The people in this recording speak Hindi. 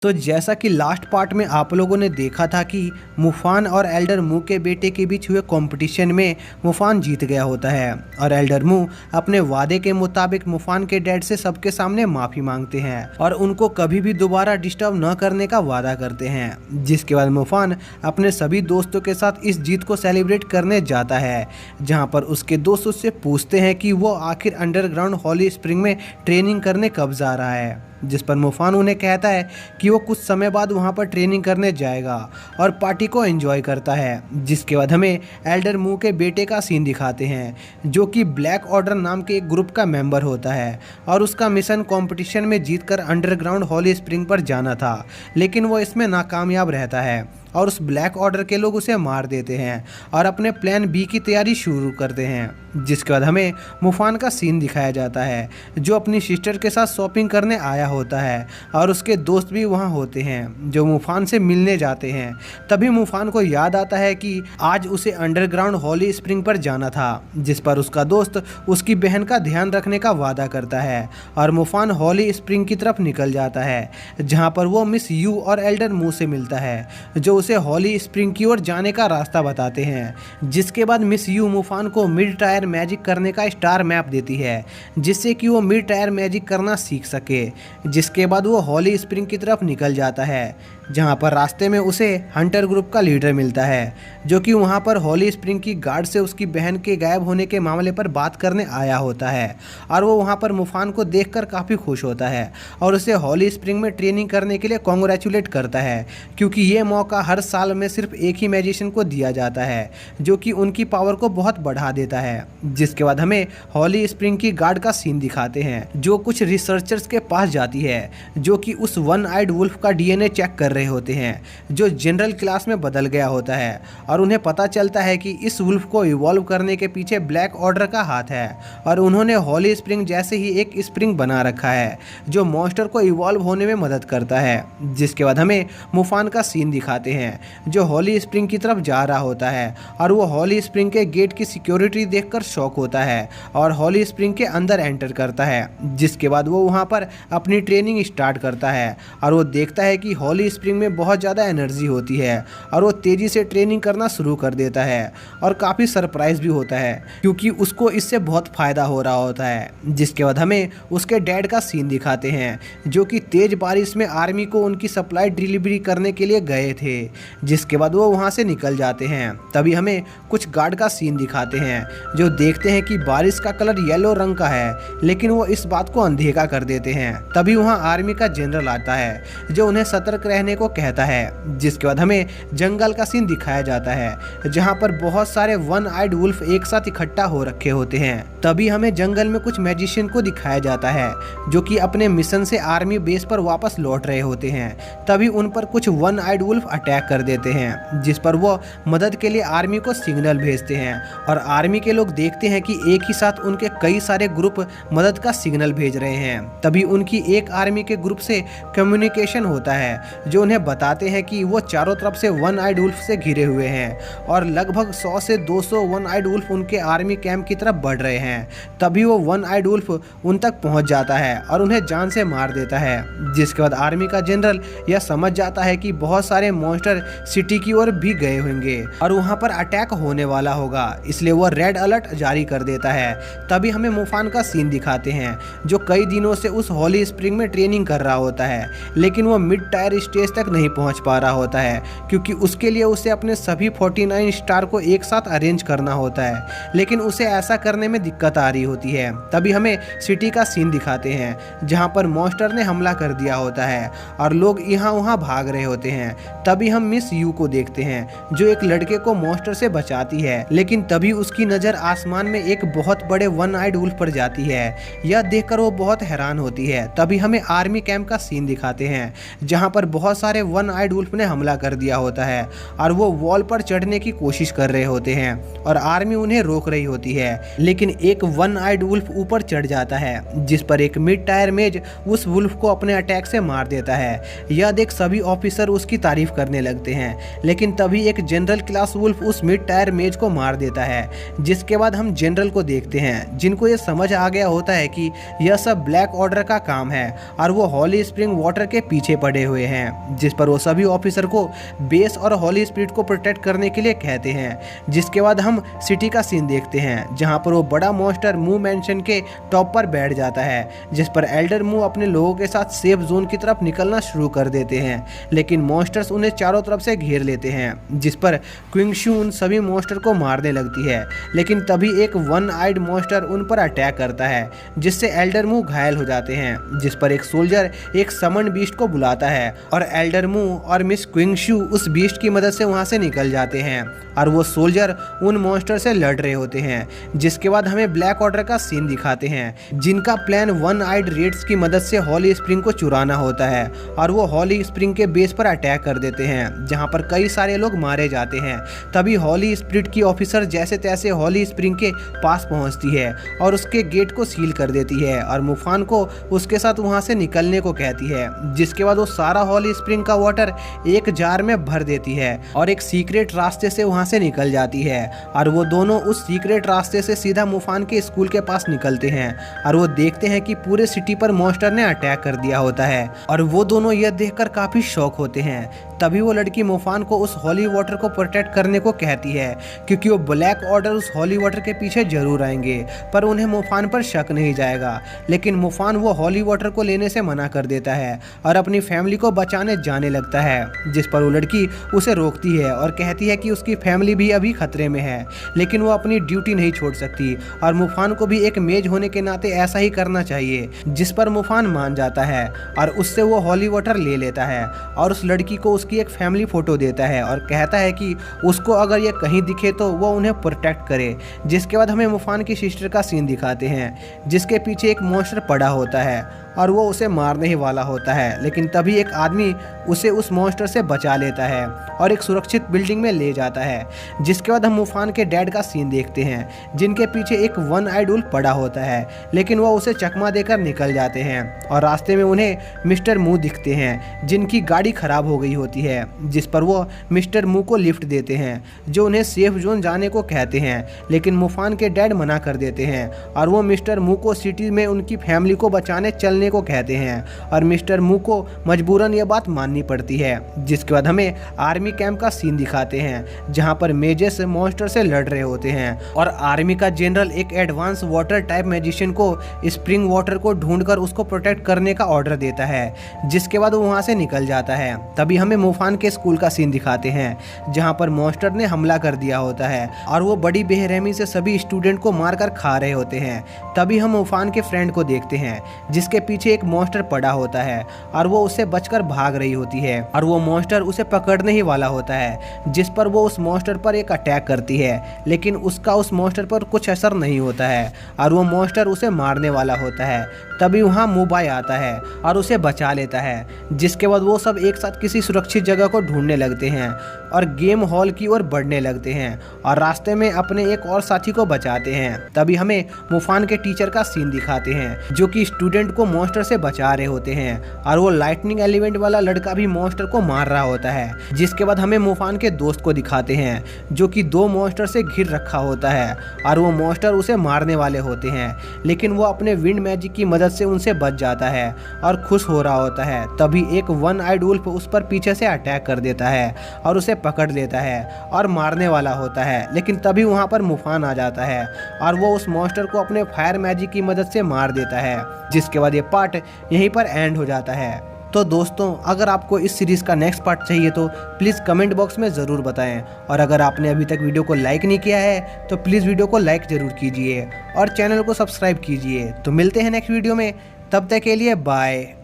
तो जैसा कि लास्ट पार्ट में आप लोगों ने देखा था कि मुफान और एल्डर मू के बेटे के बीच हुए कंपटीशन में मुफान जीत गया होता है और एल्डर मू अपने वादे के मुताबिक मुफान के डैड से सबके सामने माफ़ी मांगते हैं और उनको कभी भी दोबारा डिस्टर्ब न करने का वादा करते हैं। जिसके बाद मुफान अपने सभी दोस्तों के साथ इस जीत को सेलिब्रेट करने जाता है, जहाँ पर उसके दोस्त उससे पूछते हैं कि वो आखिर अंडरग्राउंड हॉली स्प्रिंग में ट्रेनिंग करने कब जा रहा है। जिस पर मुफान उन्हें कहता है कि वो कुछ समय बाद वहाँ पर ट्रेनिंग करने जाएगा और पार्टी को एंजॉय करता है। जिसके बाद हमें एल्डर मू के बेटे का सीन दिखाते हैं, जो कि ब्लैक ऑर्डर नाम के एक ग्रुप का मेंबर होता है और उसका मिशन कंपटीशन में जीतकर अंडरग्राउंड हॉली स्प्रिंग पर जाना था, लेकिन वो इसमें नाकामयाब रहता है और उस ब्लैक ऑर्डर के लोग उसे मार देते हैं और अपने प्लान बी की तैयारी शुरू करते हैं। जिसके बाद हमें मुफान का सीन दिखाया जाता है, जो अपनी सिस्टर के साथ शॉपिंग करने आया होता है और उसके दोस्त भी वहां होते हैं जो मुफान से मिलने जाते हैं। तभी मुफान को याद आता है कि आज उसे अंडरग्राउंड हॉली स्प्रिंग पर जाना था, जिस पर उसका दोस्त उसकी बहन का ध्यान रखने का वादा करता है और मुफान हॉली स्प्रिंग की तरफ निकल जाता है, जहाँ पर वो मिस यू और एल्डर मू से मिलता है, जो उसे हॉली स्प्रिंग की ओर जाने का रास्ता बताते हैं। जिसके बाद मिस यू मुफान को मिड टायर मैजिक करने का स्टार मैप देती है, जिससे कि वो मिड टायर मैजिक करना सीख सके। जिसके बाद वो हॉली स्प्रिंग की तरफ निकल जाता है, जहां पर रास्ते में उसे हंटर ग्रुप का लीडर मिलता है, जो कि वहां पर हॉली स्प्रिंग की गार्ड से उसकी बहन के गायब होने के मामले पर बात करने आया होता है और वो वहां पर मुफान को देखकर काफ़ी खुश होता है और उसे हॉली स्प्रिंग में ट्रेनिंग करने के लिए कॉन्ग्रेचुलेट करता है, क्योंकि ये मौका हर साल में सिर्फ एक ही मैजिशियन को दिया जाता है, जो कि उनकी पावर को बहुत बढ़ा देता है। जिसके बाद हमें हॉली स्प्रिंग की गार्ड का सीन दिखाते हैं, जो कुछ रिसर्चर्स के पास जाती है, जो कि उस वन आइड वुल्फ का डीएनए चेक कर रहे होते हैं, जो जनरल क्लास में बदल गया होता है और उन्हें पता चलता है कि इस वुल्फ को इवॉल्व करने के पीछे ब्लैक ऑर्डर का हाथ है और उन्होंने हॉली स्प्रिंग जैसे ही एक स्प्रिंग बना रखा है जो मॉन्स्टर को इवॉल्व होने में मदद करता है। जिसके बाद हमें मुफान का सीन दिखाते हैं, जो हॉली स्प्रिंग की तरफ जा रहा होता है और वो हॉली स्प्रिंग के गेट की सिक्योरिटी देखकर शॉक होता है और हॉली स्प्रिंग के अंदर एंटर करता है। जिसके बाद वो वहाँ पर अपनी ट्रेनिंग स्टार्ट करता है और वो देखता है कि हॉली स्प्रिंग में बहुत ज़्यादा एनर्जी होती है और वो तेज़ी से ट्रेनिंग करना शुरू कर देता है और काफ़ी सरप्राइज भी होता है, क्योंकि उसको इससे बहुत फ़ायदा हो रहा होता है। जिसके बाद हमें उसके डैड का सीन दिखाते हैं, जो कि तेज़ बारिश में आर्मी को उनकी सप्लाई डिलीवरी करने के लिए गए थे। जिसके बाद वो वहाँ से निकल जाते हैं। तभी हमें कुछ गार्ड का सीन दिखाते हैं, जो देखते हैं कि बारिश का कलर येलो रंग का है, लेकिन वो इस बात को अनदेखा कर देते हैं। तभी वहाँ आर्मी का जनरल आता है, जो उन्हें सतर्क रहने को कहता है। जिसके बाद हमें जंगल का सीन दिखाया जाता है, जहाँ पर बहुत सारे वन आइड वुल्फ एक साथ इकट्ठा हो रखे होते हैं। तभी हमें जंगल में कुछ मैजिशियन को दिखाया जाता है, जो कि अपने मिशन से आर्मी बेस पर वापस लौट रहे होते हैं। तभी उन पर कुछ वन आइड वुल्फ अटैक कर देते हैं, जिस पर वो मदद के लिए आर्मी को सिग्नल भेजते हैं और आर्मी के लोग देखते हैं कि एक ही साथ उनके कई सारे ग्रुप मदद का सिग्नल भेज रहे हैं। तभी उनकी एक आर्मी के ग्रुप से कम्युनिकेशन होता है, जो उन्हें बताते हैं कि वो चारों तरफ से वन आइड वुल्फ से घिरे हुए हैं और लगभग 100 से 200 वन आइड वुल्फ उनके आर्मी कैंप की तरफ बढ़ रहे हैं। तभी वो वन आइड वुल्फ उन तक पहुंच जाता है और उन्हें जान से मार देता है। जिसके बाद आर्मी का जनरल यह समझ जाता है कि बहुत सारे मॉन्स्टर सिटी की ओर भी गए होंगे और वहां पर अटैक होने वाला होगा, इसलिए वो रेड अलर्ट जारी कर देता है। तभी हमें मुफान का सीन दिखाते हैं, जो कई दिनों से उस हॉली स्प्रिंग में ट्रेनिंग कर रहा होता है, लेकिन वो मिड टायर स्टेज तक नहीं पहुंच पा रहा होता है, क्योंकि उसके लिए उसे अपने सभी 49 स्टार को एक साथ अरेंज करना होता है, लेकिन उसे ऐसा करने में दिक्कत आ रही होती है। तभी हमें सिटी का सीन दिखाते हैं, जहां पर मॉन्स्टर ने हमला कर दिया होता है और लोग यहाँ वहाँ भाग रहे होते हैं। तभी हम मिस यू को देखते हैं, जो एक लड़के को मॉन्स्टर से बचाती है, लेकिन तभी उसकी नज़र आसमान में एक बहुत बड़े वन आइड वुल्फ पर जाती है। यह देखकर वो बहुत हैरान होती है। तभी हमें आर्मी कैंप का सीन दिखाते हैं, जहाँ पर बहुत सारे वन आइड वुल्फ ने हमला कर दिया होता है और वो वॉल पर चढ़ने की कोशिश कर रहे होते हैं और आर्मी उन्हें रोक रही होती है, लेकिन एक वन आइड वुल्फ ऊपर चढ़ जाता है, जिस पर एक मिड टायर मेज उस वुल्फ को अपने अटैक से मार देता है। यह देख सभी ऑफिसर उसकी तारीफ करने लगते हैं, लेकिन तभी एक जनरल क्लास वुल्फ उस मिड टायर मेज को मार देता है। जिसके बाद बाद हम जनरल को देखते हैं, जिनको ये समझ आ गया होता है कि यह सब ब्लैक ऑर्डर का काम है और वो हॉली स्प्रिंग वाटर के पीछे पड़े हुए हैं, जिस पर वो सभी ऑफिसर को बेस और हॉली स्पिरिट को प्रोटेक्ट करने के लिए कहते हैं। जिसके बाद हम सिटी का सीन देखते हैं, जहां पर वो बड़ा मॉन्स्टर मू मैंशन के टॉप पर बैठ जाता है, जिस पर एल्डर मू अपने लोगों के साथ सेफ जोन की तरफ निकलना शुरू कर देते हैं, लेकिन मॉन्स्टर्स उन्हें चारों तरफ से घेर लेते हैं, जिस पर क्विंगशू उन सभी मॉन्स्टर को मारने लगती है। लेकिन तभी एक वन आइड मॉन्स्टर उन पर अटैक करता है, जिससे एल्डर मू घायल हो जाते हैं, जिस पर एक सोल्जर एक समन बीस्ट को बुलाता है और एल्डर मू और मिस क्विंगशू उस बीस्ट की मदद से वहां से निकल जाते हैं और वो सोल्जर उन मॉन्स्टर से लड़ रहे होते हैं। जिसके बाद हमें ब्लैक ऑर्डर का सीन दिखाते हैं, जिनका प्लान वन आइड रेड्स की मदद से हॉली स्प्रिंग को चुराना होता है और वो हॉली स्प्रिंग के बेस पर अटैक कर देते हैं, जहां पर कई सारे लोग मारे जाते हैं। तभी हॉली स्पिरिट की ऑफिसर जैसे तैसे हॉली स्प्रिंग के पास पहुंचती है और उसके गेट को सील कर देती है और मुफान को उसके साथ वहां से निकलने को कहती है। जिसके बाद वो सारा हॉली स्प्रिंग का वाटर एक जार में भर देती है और एक सीक्रेट रास्ते से वहां से निकल जाती है और वो दोनों उस सीक्रेट रास्ते से सीधा मुफान के स्कूल के पास निकलते हैं और वो देखते हैं कि पूरे सिटी पर मॉन्स्टर ने अटैक कर दिया होता है और वो दोनों यह देखकर काफी शॉक होते हैं। तभी वो लड़की मुफान को उस हॉली वाटर को प्रोटेक्ट करने को कहती है, क्योंकि वो ब्लैक ऑर्डर उस हॉली वाटर के पीछे जरूर आएंगे, पर उन्हें मुफान पर शक नहीं जाएगा। लेकिन मुफान वो हॉली वाटर को लेने से मना कर देता है और अपनी फैमिली को बचाने जाने लगता है, जिस पर वो लड़की उसे रोकती है और कहती है कि उसकी फैमिली भी अभी खतरे में है, लेकिन वो अपनी ड्यूटी नहीं छोड़ सकती और मुफान को भी एक मेज होने के नाते ऐसा ही करना चाहिए। जिस पर मुफान मान जाता है और उससे वो हॉली वाटर ले लेता है और उस लड़की को उसकी एक फैमिली फोटो देता है और कहता है कि उसको अगर ये कहीं दिखे तो वो उन्हें प्रोटेक्ट करे। जिसके बाद हमें मुफान की सिस्टर का सीन दिखाते हैं, जिसके पीछे एक मॉन्स्टर पड़ा होता है और वो उसे मारने ही वाला होता है, लेकिन तभी एक आदमी उसे उस मॉन्स्टर से बचा लेता है और एक सुरक्षित बिल्डिंग में ले जाता है। जिसके बाद हम मुफान के डैड का सीन देखते हैं, जिनके पीछे एक वन आइड वुल्फ पड़ा होता है, लेकिन वो उसे चकमा देकर निकल जाते हैं और रास्ते में उन्हें मिस्टर मू दिखते हैं, जिनकी गाड़ी खराब हो गई होती है। जिस पर वो मिस्टर मू को लिफ्ट देते हैं, जो उन्हें सेफ जोन जाने को कहते हैं, लेकिन मुफान के डैड मना कर देते हैं और वो मिस्टर मू को सिटी में उनकी फैमिली को बचाने चलने को कहते हैं और मिस्टर मू को मजबूरन यह बात माननी पड़ती है। जिसके बाद हमें आर्मी कैंप का सीन दिखाते हैं, जहां पर मेजेस मॉन्स्टर से लड़ रहे होते हैं और आर्मी का जनरल एक एडवांस वाटर टाइप मैजिशियन को स्प्रिंग वाटर को ढूंढकर उसको प्रोटेक्ट करने का ऑर्डर देता है। जिसके बाद वो वहां से निकल जाता है। तभी हमें मुफान के स्कूल का सीन दिखाते हैं, जहां पर मॉन्स्टर ने हमला कर दिया होता है और वो बड़ी बेरहमी से सभी स्टूडेंट को मारकर खा रहे होते हैं। तभी हम मुफान के फ्रेंड को देखते हैं, जिसके पीछे एक मॉन्स्टर पड़ा होता है और वो उससे बचकर भाग रही होती है और वो मॉन्स्टर उसे पकड़ने ही वाला होता है, जिस पर वो उस मॉन्स्टर पर एक अटैक करती है, लेकिन उसका उस मॉन्स्टर पर कुछ असर नहीं होता है और वो मॉन्स्टर उसे मारने वाला होता है। तभी वहाँ मूबाई आता है और उसे बचा लेता है। जिसके बाद वो सब एक साथ किसी सुरक्षित जगह को ढूंढने लगते हैं और गेम हॉल की ओर बढ़ने लगते हैं और रास्ते में अपने एक और साथी को बचाते हैं। तभी हमें मुफान के टीचर का सीन दिखाते हैं, जो कि स्टूडेंट को मॉन्स्टर से बचा रहे होते हैं और वो लाइटनिंग एलिमेंट वाला लड़का भी मॉन्स्टर को मार रहा होता है। जिसके बाद हमें मुफान के दोस्त को दिखाते हैं, जो कि दो मॉन्स्टर से घिर रखा होता है और वो मॉन्स्टर उसे मारने वाले होते हैं, लेकिन वो अपने विंड मैजिक की मदद से उनसे बच जाता है और खुश हो रहा होता है। तभी एक वन आइड वुल्फ उस पर पीछे से अटैक कर देता है और उसे पकड़ लेता है और मारने वाला होता है, लेकिन तभी वहां पर मुफान आ जाता है और वो उस मॉन्स्टर को अपने फायर मैजिक की मदद से मार देता है। जिसके बाद ये पार्ट यहीं पर एंड हो जाता है। तो दोस्तों, अगर आपको इस सीरीज़ का नेक्स्ट पार्ट चाहिए तो प्लीज़ कमेंट बॉक्स में ज़रूर बताएं और अगर आपने अभी तक वीडियो को लाइक नहीं किया है तो प्लीज़ वीडियो को लाइक ज़रूर कीजिए और चैनल को सब्सक्राइब कीजिए। तो मिलते हैं नेक्स्ट वीडियो में, तब तक के लिए बाय।